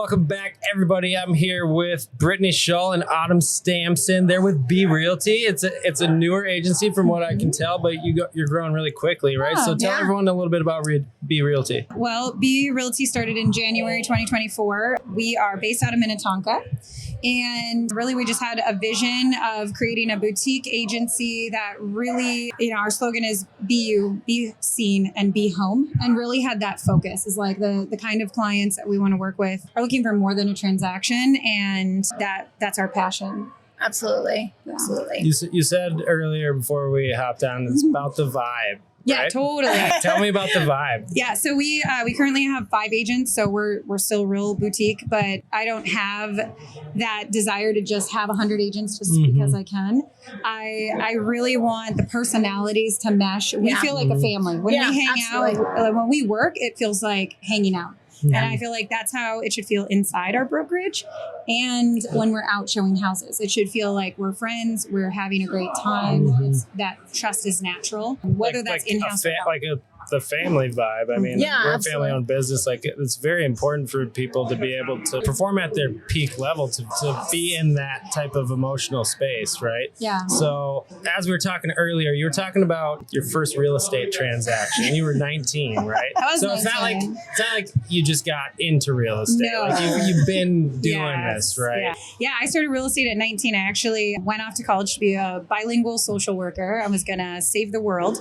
welcome back, everybody. I'm here with Brittney Shull and Autumn Stamson. They're with Be Realty. It's a newer agency from what I can tell, but you're growing really quickly, right? So tell everyone a little bit about Be Realty. Well, Be Realty started in January 2024. We are based out of Minnetonka. And really, we just had a vision of creating a boutique agency that really, our slogan is be you, be seen, and be home. And really had that focus is like the kind of clients that we want to work with are looking for more than a transaction. And that's our passion. Absolutely. Yeah. Absolutely. You said earlier before we hopped on, it's about the vibe. Yeah, right? totally. Tell me about the vibe. Yeah, so we currently have 5 agents, so we're still real boutique, but I don't have that desire to just have 100 agents just because I can. I really want the personalities to mesh. We feel like a family. When we hang out, when we work, it feels like hanging out. And I feel like that's how it should feel inside our brokerage. And when we're out showing houses, it should feel like we're friends, we're having a great time. That trust is natural, whether that's in-house or out. The family vibe. I mean, we're a family-owned business. Like, it's very important for people to be able to perform at their peak level, to be in that type of emotional space, right? Yeah. So, as we were talking earlier, you were talking about your first real estate transaction. You were 19, right? I was 19. It's not like you just got into real estate. No. Like you've been doing this, right? Yeah, I started real estate at 19. I actually went off to college to be a bilingual social worker. I was gonna save the world.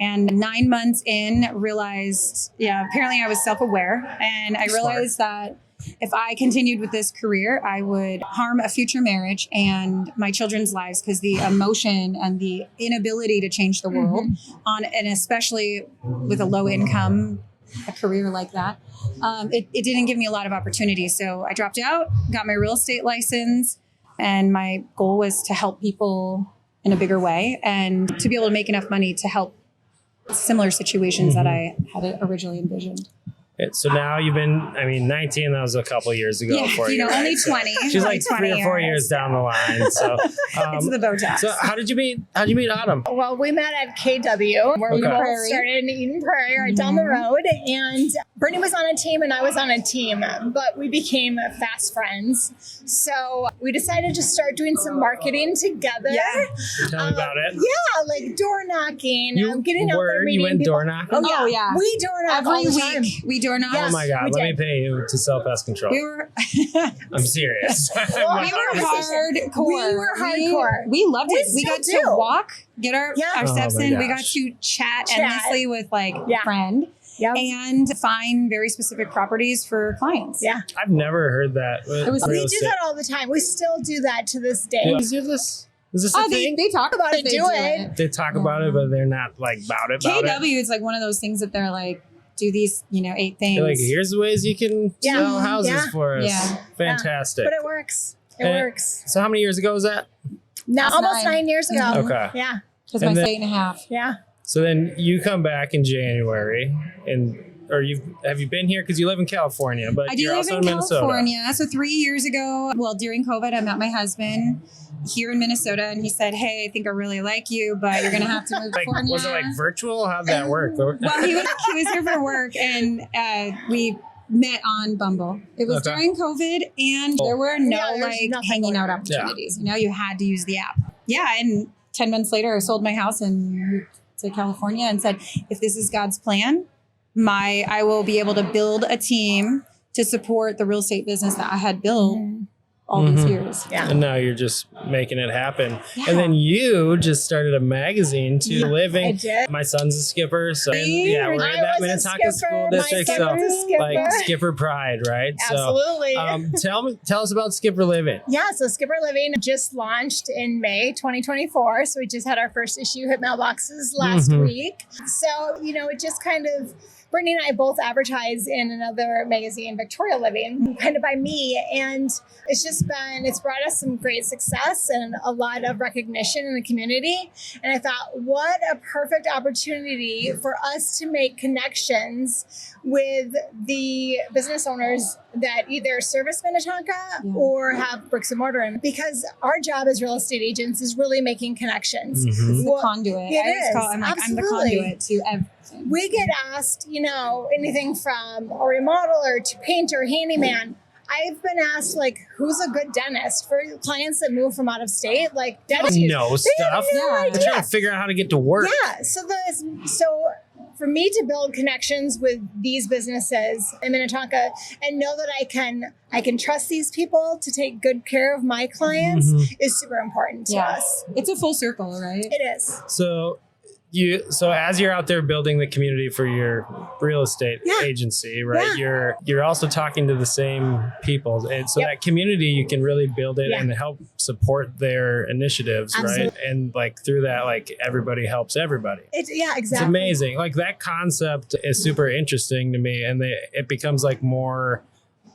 And 9 months in, realized, apparently I was self-aware. And I realized that if I continued with this career, I would harm a future marriage and my children's lives, because the emotion and the inability to change the world and especially with a low income, a career like that, it didn't give me a lot of opportunities. So I dropped out, got my real estate license, and my goal was to help people in a bigger way and to be able to make enough money to help similar situations that I had originally envisioned. So now you've been, 19, that was a couple years ago. Only 20. She's like 3 or 4 years down the line. So it's the Botox. So how did you meet Autumn? Well, we met at KW, where we both started in Eden Prairie, right down the road. And Brittney was on a team and I was on a team, but we became fast friends. So we decided to start doing some marketing together. Yeah. Tell me about it. Yeah, like door knocking. Getting out there meeting You went people. door knocking? Oh yeah. We door knock every all the week. time. We door knock. Oh my God, let me pay you to sell pest control. I'm serious. We were hardcore. We loved it. We got to walk, get our steps in. We got to chat endlessly with friend. Yep. And find very specific properties for clients. Yeah. I've never heard that. We do that all the time. We still do that to this day. Yeah. Is this a thing? They talk about it. They talk about it, but they're not like about it. KW is like one of those things that they're like, do these, 8 things. They're like, here's the ways you can sell houses for us. Yeah. Fantastic. But it works. It works. So how many years ago was that? Now, almost 9 years ago. Okay. Yeah. Because mine's 8.5. Yeah. So then you come back in January, have you been here? Because you live in California, but you're also in Minnesota. California. So 3 years ago, during COVID, I met my husband here in Minnesota, and he said, "Hey, I think I really like you, but you're going to have to move to California." Was it like virtual? How'd that work? Well, he was here for work, and we met on Bumble. It was during COVID, and there were no hanging out opportunities. You had to use the app. Yeah, and 10 months later, I sold my house and moved to California and said, if this is God's plan, I will be able to build a team to support the real estate business that I had built all these years. Yeah. And now you're just making it happen. Yeah. And then you just started a magazine to living. I did. My son's a skipper. So we're in that Minnetonka school district. So like Skipper Pride, right? Absolutely. So tell us about Skipper Living. Yeah, so Skipper Living just launched in May 2024. So we just had our first issue hit mailboxes last week. So, it just kind of, Brittney and I both advertise in another magazine, Victoria Living, kind of by me. And it's brought us some great success and a lot of recognition in the community. And I thought, what a perfect opportunity for us to make connections with the business owners that either service Minnetonka or have bricks and mortar in. Because our job as real estate agents is really making connections. It's the conduit. I'm the conduit to everything. We get asked, anything from a remodeler to painter, handyman. I've been asked, like, who's a good dentist for clients that move from out of state? Like, dentists know they have stuff. no They're idea. trying to figure out how to get to work. Yeah. So for me to build connections with these businesses in Minnetonka and know that I can trust these people to take good care of my clients is super important to us. It's a full circle, right? It is. So as you're out there building the community for your real estate agency, right? You're also talking to the same people, and so that community, you can really build it and help support their initiatives. Absolutely. Right? And like through that, like everybody helps everybody. Exactly. It's amazing. Like that concept is super interesting to me, and it becomes like more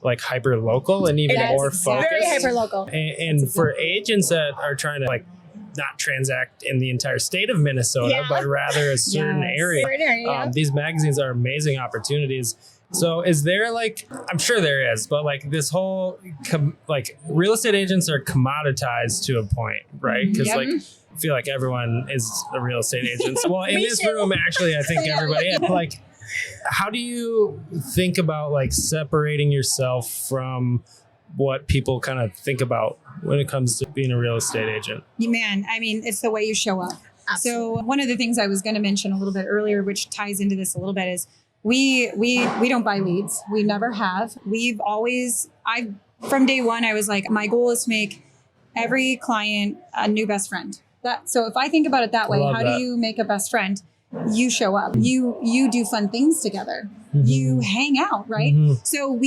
like hyper local and even more focused. Very hyper local. And for agents that are trying to like not transact in the entire state of Minnesota, but rather a certain area. These magazines are amazing opportunities. So is there like, I'm sure there is, but like this whole, like real estate agents are commoditized to a point, right? Because like, I feel like everyone is a real estate agent. Well, in this room, actually, I think everybody is. Like, how do you think about like separating yourself from what people kind of think about when it comes to being a real estate agent? Man, I mean, it's the way you show up. Absolutely. So one of the things I was going to mention a little bit earlier, which ties into this a little bit, is we don't buy leads. We never have. From day one, I was like, my goal is to make every client a new best friend. So if I think about it that way, how do you make a best friend? You show up. You do fun things together. You hang out, right? So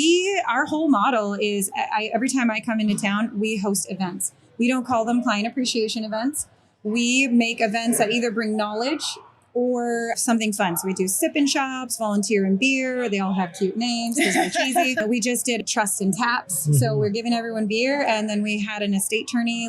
our whole model is every time I come into town, we host events. We don't call them client appreciation events. We make events that either bring knowledge or something fun. So we do sip and shops, volunteer and beer. They all have cute names because they're cheesy. We just did trust and taps. So we're giving everyone beer. And then we had an estate attorney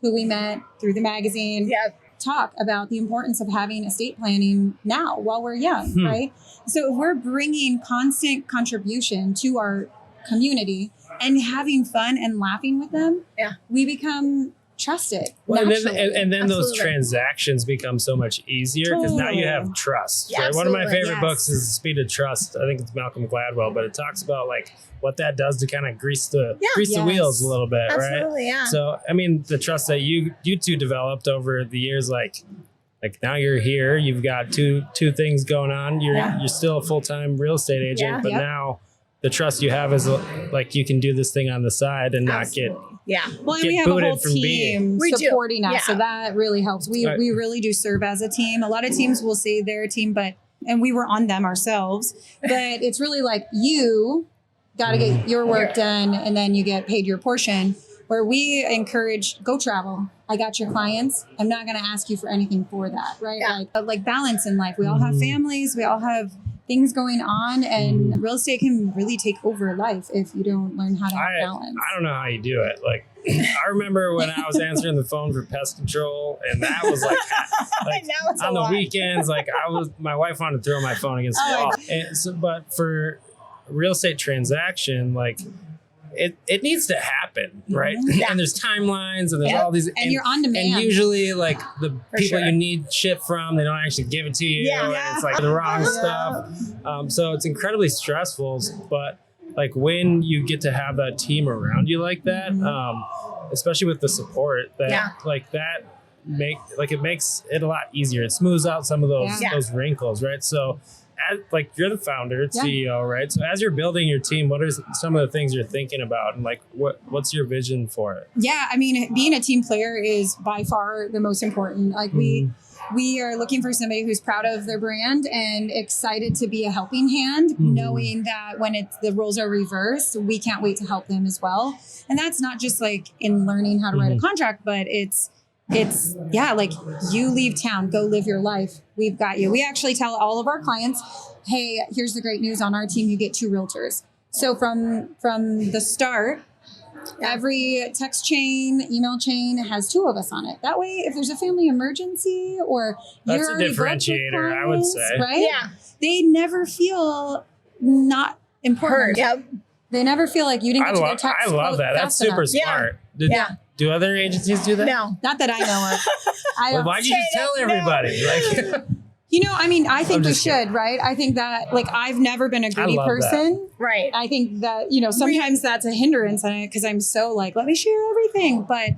who we met through the magazine. Talk about the importance of having estate planning now while we're young, right? So if we're bringing constant contribution to our community and having fun and laughing with them, we become trusted. Well, and then those transactions become so much easier because now you have trust. Yeah, right? One of my favorite books is Speed of Trust. I think it's Malcolm Gladwell, but it talks about like what that does to kind of grease the wheels a little bit, right? Yeah. So I mean, the trust that you two developed over the years, like now you're here, you've got two things going on. You're still a full-time real estate agent, but now the trust you have is like you can do this thing on the side and not get well, and we have a whole team supporting us, so that really helps. We really do serve as a team. A lot of teams will say they're a team, and we were on them ourselves, but it's really like you got to get your work done and then you get paid your portion. Where we encourage, go travel. I got your clients. I'm not going to ask you for anything for that, right? Like balance in life. We all have families. We all have things going on, and real estate can really take over life if you don't learn how to have balance. I don't know how you do it. Like, I remember when I was answering the phone for pest control, and that was like on the weekends, like my wife wanted to throw my phone against the wall. And so, but for real estate transaction, like it needs to happen, right? And there's timelines and there's all these, and you're on demand. And usually like the people you need shit from, they don't actually give it to you. It's like the wrong stuff. So it's incredibly stressful, but like when you get to have that team around you like that, especially with the support like that it makes it a lot easier. It smooths out some of those wrinkles, right? So like you're the founder, CEO, right? So as you're building your team, what are some of the things you're thinking about, and like what's your vision for it? Yeah, I mean, being a team player is by far the most important. Like we are looking for somebody who's proud of their brand and excited to be a helping hand, knowing that when the roles are reversed, we can't wait to help them as well. And that's not just like in learning how to write a contract, but it's like you leave town, go live your life. We've got you. We actually tell all of our clients, hey, here's the great news on our team. You get 2 realtors. So from the start, every text chain, email chain has 2 of us on it. That way, if there's a family emergency or that's a differentiator, clients, I would say. Right? Yeah. They never feel not important. Yep. They never feel like you didn't get to their text. I love that. That's super smart. Do other agencies do that? No, not that I know of. Why'd you just tell everybody? Like, I mean, I think I'm we just should, right? I think that, like, I've never been a greedy love person. Right. I think that, sometimes that's a hindrance because I'm so like, let me share everything. But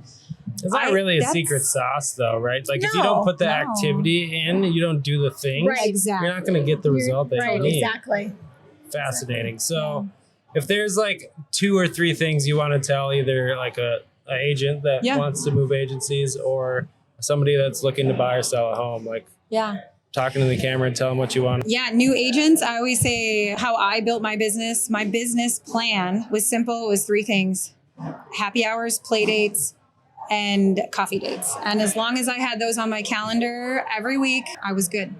It's not really a secret sauce, though, right? Like, if you No, don't put the activity in, you don't do the things, Right. Exactly. you're not going to get the result that Right, you need. exactly. Fascinating. So, if there's like 2 or 3 things you want to tell either like a agent that wants to move agencies or somebody that's looking to buy or sell a home, like talking to the camera and tell them what you want. Yeah, new agents, I always say how I built my business. My business plan was simple. It was 3 things: happy hours, play dates, and coffee dates. And as long as I had those on my calendar every week, I was good.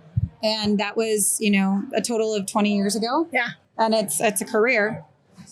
And that was, a total of 20 years ago. Yeah. And it's a career.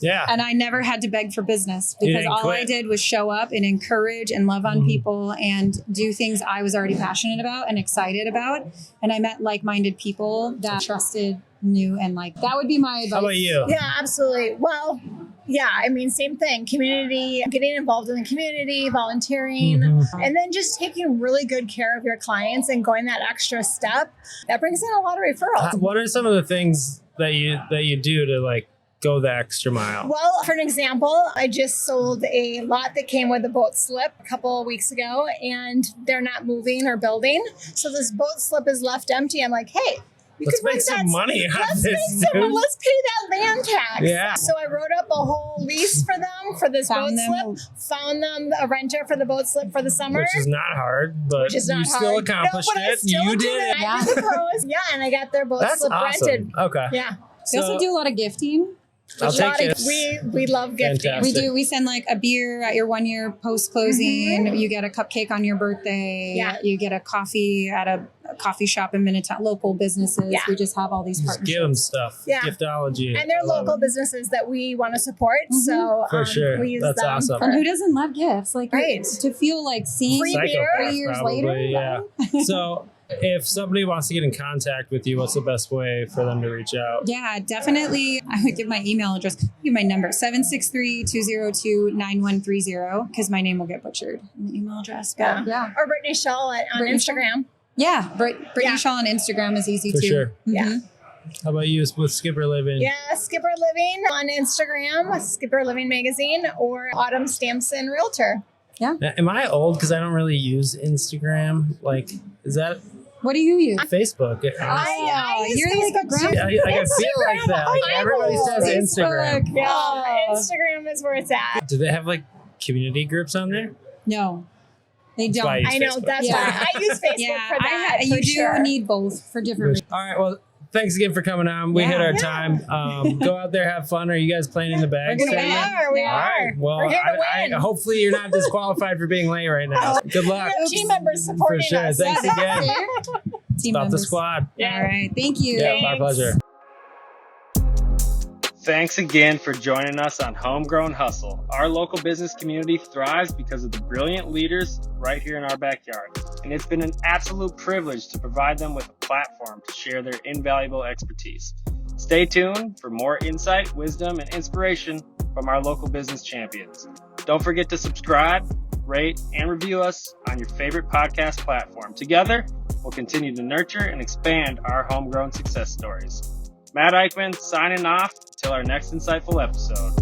Yeah. And I never had to beg for business because all I did was show up and encourage and love on people and do things I was already passionate about and excited about. And I met like-minded people that trusted, knew, and like. That would be my advice. How about you? Yeah, absolutely. Well, yeah, I mean, same thing. Community, getting involved in the community, volunteering, and then just taking really good care of your clients and going that extra step. That brings in a lot of referrals. What are some of the things that you do to like go the extra mile? Well, for an example, I just sold a lot that came with a boat slip a couple of weeks ago, and they're not moving or building. So this boat slip is left empty. I'm like, hey, let's make some money on this, let's pay that land tax. Yeah. So I wrote up a whole lease for them for this boat slip. Found them a renter for the boat slip for the summer. Which is not hard, but you still accomplished it. You did it. I did the pros. Yeah, and I got their boat slip rented. Okay. Yeah. We also do a lot of gifting. I'll take it. We love gifting. Fantastic. We send like a beer at your 1 year post closing. You get a cupcake on your birthday. Yeah. You get a coffee at a coffee shop in Minnetonka, local businesses. Yeah. We just have all these Just partnerships. give them stuff. Yeah. Giftology. And they're local businesses that we want to support. So For sure. we use That's them. awesome. And who doesn't love gifts? Like to feel like seeing Free beer. 3 years later. Yeah. So if somebody wants to get in contact with you, what's the best way for them to reach out? Yeah, definitely. I would give my email address, give my number, 763-202-9130, because my name will get butchered in the email address. But Yeah. Or Brittney Shull on Brittney Instagram. yeah, Brittney Shull on Instagram is easy For too. sure. Yeah. How about you with Skipper Living? Yeah, Skipper Living on Instagram, Skipper Living Magazine, or Autumn Stamson Realtor. Now, am I old because I don't really use Instagram? Like, is that What do you use? Facebook? I use you're like a Facebook too. I feel like that. Like everybody says Instagram. Yeah, Instagram is where it's at. Do they have like community groups on there? No, they don't. why I use I know, Facebook. that's why I use Facebook Yeah, for that. you for do sure. need both for different reasons. All right. Well, thanks again for coming on. We hit our time. Go out there, have fun. Are you guys playing in the bags? We are. All right. Well, We're here to win. hopefully you're not disqualified for being late right now. Good luck. We have team members supporting For sure. us. Thanks again. Team Stop the members. squad. Yeah. All right. Thank you. Yeah, my pleasure. Thanks again for joining us on Homegrown Hustle. Our local business community thrives because of the brilliant leaders right here in our backyard. And it's been an absolute privilege to provide them with a platform to share their invaluable expertise. Stay tuned for more insight, wisdom, and inspiration from our local business champions. Don't forget to subscribe, rate, and review us on your favorite podcast platform. Together, we'll continue to nurture and expand our homegrown success stories. Matt Eichmann signing off until our next insightful episode.